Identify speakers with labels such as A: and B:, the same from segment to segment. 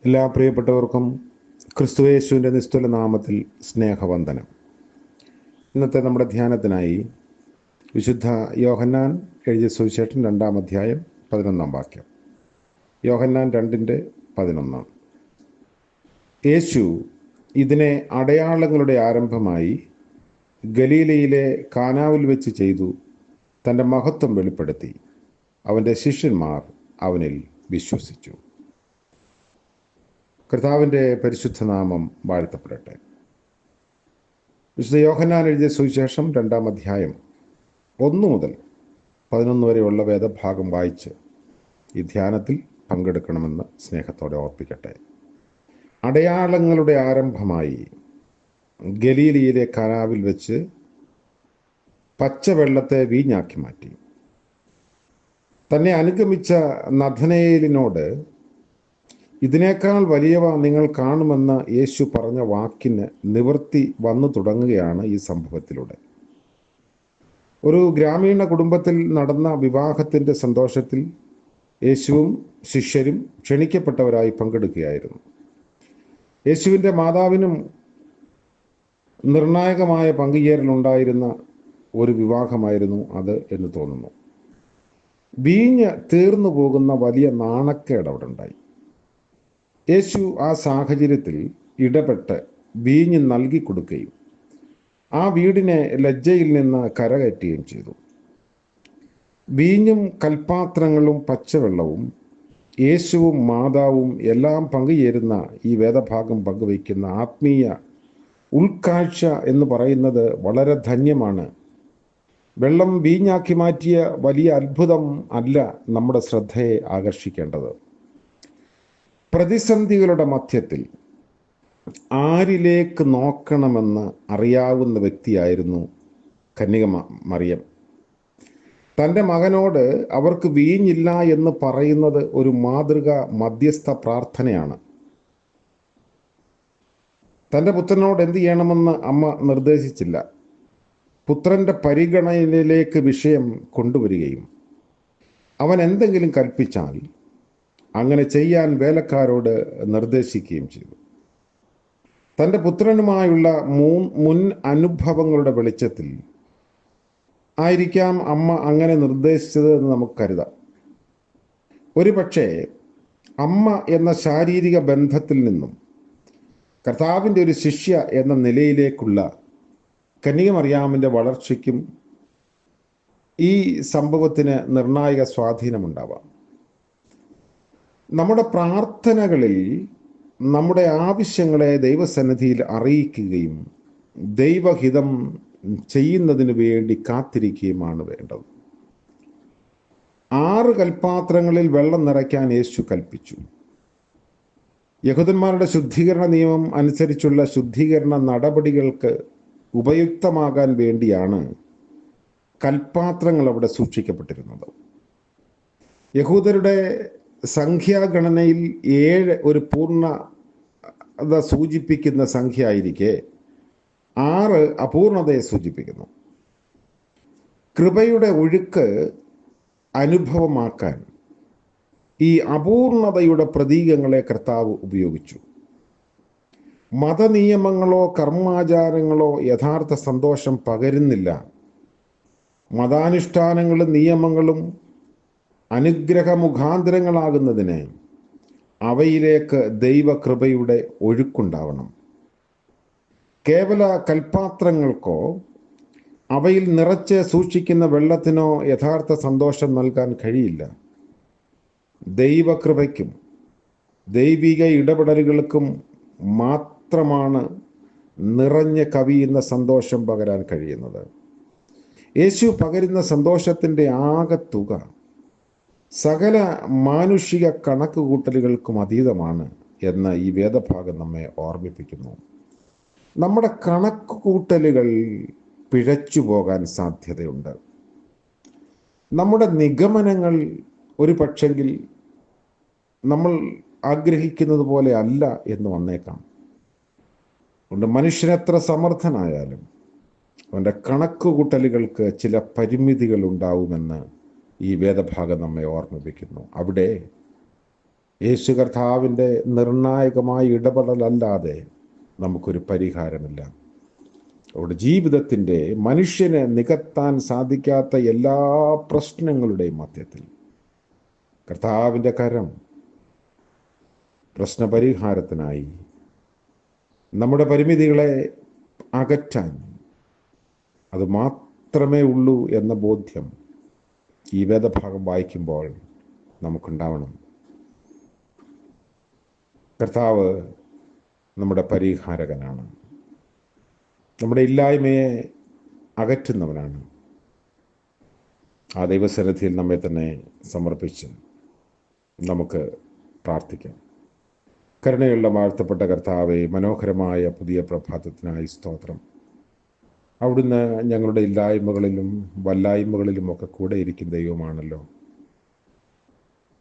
A: എല്ലാ പ്രിയപ്പെട്ടവർക്കും ക്രിസ്തുയേശുവിൻ്റെ നിസ്തുല നാമത്തിൽ സ്നേഹവന്ദനം. ഇന്നത്തെ നമ്മുടെ ധ്യാനത്തിനായി വിശുദ്ധ യോഹന്നാൻ എഴുതിയ സുവിശേഷം 2-ാം അധ്യായം 11-ാം വാക്യം. യോഹന്നാൻ 2:11. യേശു ഇതിനെ അടയാളങ്ങളുടെ ആരംഭമായി ഗലീലയിലെ കാനാവിൽ വെച്ച് ചെയ്തു, തൻ്റെ മഹത്വം വെളിപ്പെടുത്തി. അവൻ്റെ ശിഷ്യന്മാർ അവനിൽ വിശ്വസിച്ചു. കർത്താവിൻ്റെ പരിശുദ്ധ നാമം വാഴ്ത്തപ്പെടട്ടെ. വിശുദ്ധ യോഹന്നാൻ എഴുതിയ സുവിശേഷം 2-ാം അധ്യായം 1 മുതൽ 11 വരെയുള്ള വേദഭാഗം വായിച്ച് ഈ ധ്യാനത്തിൽ പങ്കെടുക്കണമെന്ന് സ്നേഹത്തോടെ ഓർപ്പിക്കട്ടെ. അടയാളങ്ങളുടെ ആരംഭമായി ഗലീലയിലെ കാനാവിൽ വെച്ച് പച്ചവെള്ളത്തെ വീഞ്ഞാക്കി മാറ്റി. തന്നെ അനുഗമിച്ച നഥനയേലിനോട് ഇതിനേക്കാൾ വലിയവ നിങ്ങൾ കാണുമെന്ന് യേശു പറഞ്ഞ വാക്കിന് നിവൃത്തി വന്നു തുടങ്ങുകയാണ് ഈ സംഭവത്തിലൂടെ. ഒരു ഗ്രാമീണ കുടുംബത്തിൽ നടന്ന വിവാഹത്തിൻ്റെ സന്തോഷത്തിൽ യേശുവും ശിഷ്യരും ക്ഷണിക്കപ്പെട്ടവരായി പങ്കെടുക്കുകയായിരുന്നു. യേശുവിൻ്റെ മാതാവിനും നിർണായകമായ പങ്കുചേരലുണ്ടായിരുന്ന ഒരു വിവാഹമായിരുന്നു അത് എന്ന് തോന്നുന്നു. വീഞ്ഞ് തീർന്നു പോകുന്ന വലിയ നാണക്കേട് അവിടെ ഉണ്ടായി. യേശു ആ സാഹചര്യത്തിൽ ഇടപെട്ട് വീഞ്ഞ് നൽകി കൊടുക്കുകയും ആ വീടിനെ ലജ്ജയിൽ നിന്ന് കരകയറ്റുകയും ചെയ്തു. വീഞ്ഞും കൽപ്പാത്രങ്ങളും പച്ചവെള്ളവും യേശുവും മാതാവും എല്ലാം പങ്കുചേരുന്ന ഈ വേദഭാഗം പങ്കുവയ്ക്കുന്ന ആത്മീയ ഉൾക്കാഴ്ച എന്ന് പറയുന്നത് വളരെ ധന്യമാണ്. വെള്ളം വീഞ്ഞാക്കി മാറ്റിയ വലിയ അത്ഭുതം അല്ല നമ്മുടെ ശ്രദ്ധയെ ആകർഷിക്കേണ്ടത്. പ്രതിസന്ധികളുടെ മധ്യത്തിൽ ആരിലേക്ക് നോക്കണമെന്ന് അറിയാവുന്ന വ്യക്തിയായിരുന്നു കന്യക മറിയം. തൻ്റെ മകനോട് അവർക്ക് വീഞ്ഞില്ല എന്ന് പറയുന്നത് ഒരു മാതൃക മധ്യസ്ഥ പ്രാർത്ഥനയാണ്. തൻ്റെ പുത്രനോട് എന്ത് ചെയ്യണമെന്ന് അമ്മ നിർദ്ദേശിച്ചില്ല. പുത്രൻ്റെ പരിഗണനയിലേക്ക് വിഷയം കൊണ്ടുവരികയും അവൻ എന്തെങ്കിലും കൽപ്പിച്ചാൽ അങ്ങനെ ചെയ്യാൻ വേലക്കാരോട് നിർദ്ദേശിക്കുകയും ചെയ്തു. തൻ്റെ പുത്രനുമായുള്ള മുൻ അനുഭവങ്ങളുടെ വെളിച്ചത്തിൽ ആയിരിക്കാം അമ്മ അങ്ങനെ നിർദ്ദേശിച്ചത് എന്ന് നമുക്ക് കരുതാം. ഒരു പക്ഷേ അമ്മ എന്ന ശാരീരിക ബന്ധത്തിൽ നിന്നും കർത്താവിൻ്റെ ഒരു ശിഷ്യ എന്ന നിലയിലേക്കുള്ള കന്യക മറിയാമിൻ്റെ വളർച്ചയ്ക്കും ഈ സംഭവത്തിന് നിർണായക സ്വാധീനമുണ്ടാവാം. നമ്മുടെ പ്രാർത്ഥനകളിൽ നമ്മുടെ ആവശ്യങ്ങളെ ദൈവസന്നിധിയിൽ അറിയിക്കുകയും ദൈവഹിതം ചെയ്യുന്നതിന് വേണ്ടി കാത്തിരിക്കുകയുമാണ് വേണ്ടത്. 6 കൽപ്പാത്രങ്ങളിൽ വെള്ളം നിറയ്ക്കാൻ യേശു കൽപ്പിച്ചു. യഹൂദന്മാരുടെ ശുദ്ധീകരണ നിയമം അനുസരിച്ചുള്ള ശുദ്ധീകരണ നടപടികൾക്ക് ഉപയുക്തമാകാൻ വേണ്ടിയാണ് കൽപ്പാത്രങ്ങൾ അവിടെ സൂക്ഷിക്കപ്പെട്ടിരുന്നത്. യഹൂദരുടെ സംഖ്യാഗണനയിൽ 7 ഒരു പൂർണ്ണത സൂചിപ്പിക്കുന്ന സംഖ്യ ആയിരിക്കെ 6 അപൂർണതയെ സൂചിപ്പിക്കുന്നു. കൃപയുടെ ഒഴുക്ക് അനുഭവമാക്കാൻ ഈ അപൂർണതയുടെ പ്രതീകങ്ങളെ കർത്താവ് ഉപയോഗിച്ചു. മതനിയമങ്ങളോ കർമാചാരങ്ങളോ യഥാർത്ഥ സന്തോഷം പകരുന്നില്ല. മതാനുഷ്ഠാനങ്ങളും നിയമങ്ങളും അനുഗ്രഹമുഖാന്തരങ്ങളാകുന്നതിന് അവയിലേക്ക് ദൈവകൃപയുടെ ഒഴുക്കുണ്ടാവണം. കേവല കൽപ്പാത്രങ്ങൾക്കോ അവയിൽ നിറച്ച് സൂക്ഷിക്കുന്ന വെള്ളത്തിനോ യഥാർത്ഥ സന്തോഷം നൽകാൻ കഴിയില്ല. ദൈവകൃപയ്ക്കും ദൈവിക ഇടപെടലുകൾക്കും മാത്രമാണ് നിറഞ്ഞ് കവിയുന്ന സന്തോഷം പകരാൻ കഴിയുന്നത്. യേശു പകരുന്ന സന്തോഷത്തിൻ്റെ ആകെത്തുക സകല മാനുഷിക കണക്കുകൂട്ടലുകൾക്കും അതീതമാണ് എന്ന് ഈ വേദഭാഗം നമ്മെ ഓർമ്മിപ്പിക്കുന്നു. നമ്മുടെ കണക്കുകൂട്ടലുകൾ പിഴച്ചു പോകാൻ സാധ്യതയുണ്ട്. നമ്മുടെ നിഗമനങ്ങൾ ഒരു പക്ഷെങ്കിൽ നമ്മൾ ആഗ്രഹിക്കുന്നത് പോലെ അല്ല എന്ന് വന്നേക്കാം. അതുകൊണ്ട് മനുഷ്യനെത്ര സമർത്ഥനായാലും അവൻ്റെ കണക്കുകൂട്ടലുകൾക്ക് ചില പരിമിതികൾ ഉണ്ടാവുമെന്ന് ഈ വേദഭാഗം നമ്മെ ഓർമ്മിപ്പിക്കുന്നു. അവിടെ യേശു കർത്താവിൻ്റെ നിർണായകമായ ഇടപെടലല്ലാതെ നമുക്കൊരു പരിഹാരമില്ല. അവിടെ ജീവിതത്തിൻ്റെ മനുഷ്യന് നികത്താൻ സാധിക്കാത്ത എല്ലാ പ്രശ്നങ്ങളുടെയും മധ്യത്തിൽ കർത്താവിൻ്റെ കരം പ്രശ്നപരിഹാരത്തിനായി നമ്മുടെ പരിമിതികളെ അകറ്റാൻ അത് മാത്രമേ ഉള്ളൂ എന്ന ബോധ്യം ഈ വേദഭാഗം വായിക്കുമ്പോൾ നമുക്കുണ്ടാവണം. കർത്താവ് നമ്മുടെ പരിഹാരകനാണ്, നമ്മുടെ ഇല്ലായ്മയെ അകറ്റുന്നവനാണ്. ആ ദൈവസന്നിധിയിൽ നമ്മെ തന്നെ സമർപ്പിച്ച് നമുക്ക് പ്രാർത്ഥിക്കാം. കരുണയുള്ള വാഴ്ത്തപ്പെട്ട കർത്താവെ, മനോഹരമായ പുതിയ പ്രഭാതത്തിനായി സ്തോത്രം. അവിടുന്ന് ഞങ്ങളുടെ ഇല്ലായ്മകളിലും വല്ലായ്മകളിലുമൊക്കെ കൂടെ ഇരിക്കുന്ന ദൈവമാണല്ലോ.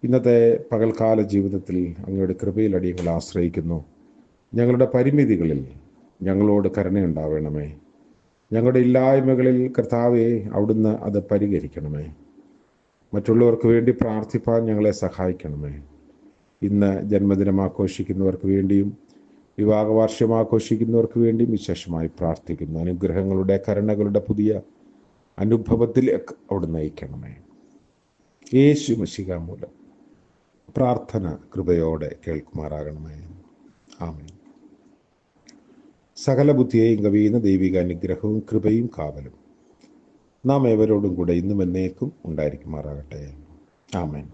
A: ഇന്നത്തെ പകൽക്കാല ജീവിതത്തിൽ അങ്ങയുടെ കൃപയിൽ അടിയങ്ങൾ ആശ്രയിക്കുന്നു. ഞങ്ങളുടെ പരിമിതികളിൽ ഞങ്ങളോട് കരുണയുണ്ടാവണമേ. ഞങ്ങളുടെ ഇല്ലായ്മകളിൽ കർത്താവെ അവിടുന്ന് അത് പരിഹരിക്കണമേ. മറ്റുള്ളവർക്ക് വേണ്ടി പ്രാർത്ഥിപ്പാൻ ഞങ്ങളെ സഹായിക്കണമേ. ഇന്ന് ജന്മദിനം ആഘോഷിക്കുന്നവർക്ക് വേണ്ടിയും വിവാഹവാർഷികം ആഘോഷിക്കുന്നവർക്ക് വേണ്ടിയും വിശേഷമായി പ്രാർത്ഥിക്കുന്നു. അനുഗ്രഹങ്ങളുടെ കരുണകളുടെ പുതിയ അനുഭവത്തിലേക്ക് അവിടുന്ന് നയിക്കണമേ. യേശു മിശിഹാ മൂലം പ്രാർത്ഥന കൃപയോടെ കേൾക്കുമാറാകണമേ. ആമേൻ. സകല ബുദ്ധിയെയും കവിയുന്ന ദൈവിക അനുഗ്രഹവും കൃപയും കാവലും നാം ഏവരോടും കൂടെ ഇന്നും എന്നേക്കും ഉണ്ടായിരിക്കുമാറാകട്ടെ. ആമേൻ.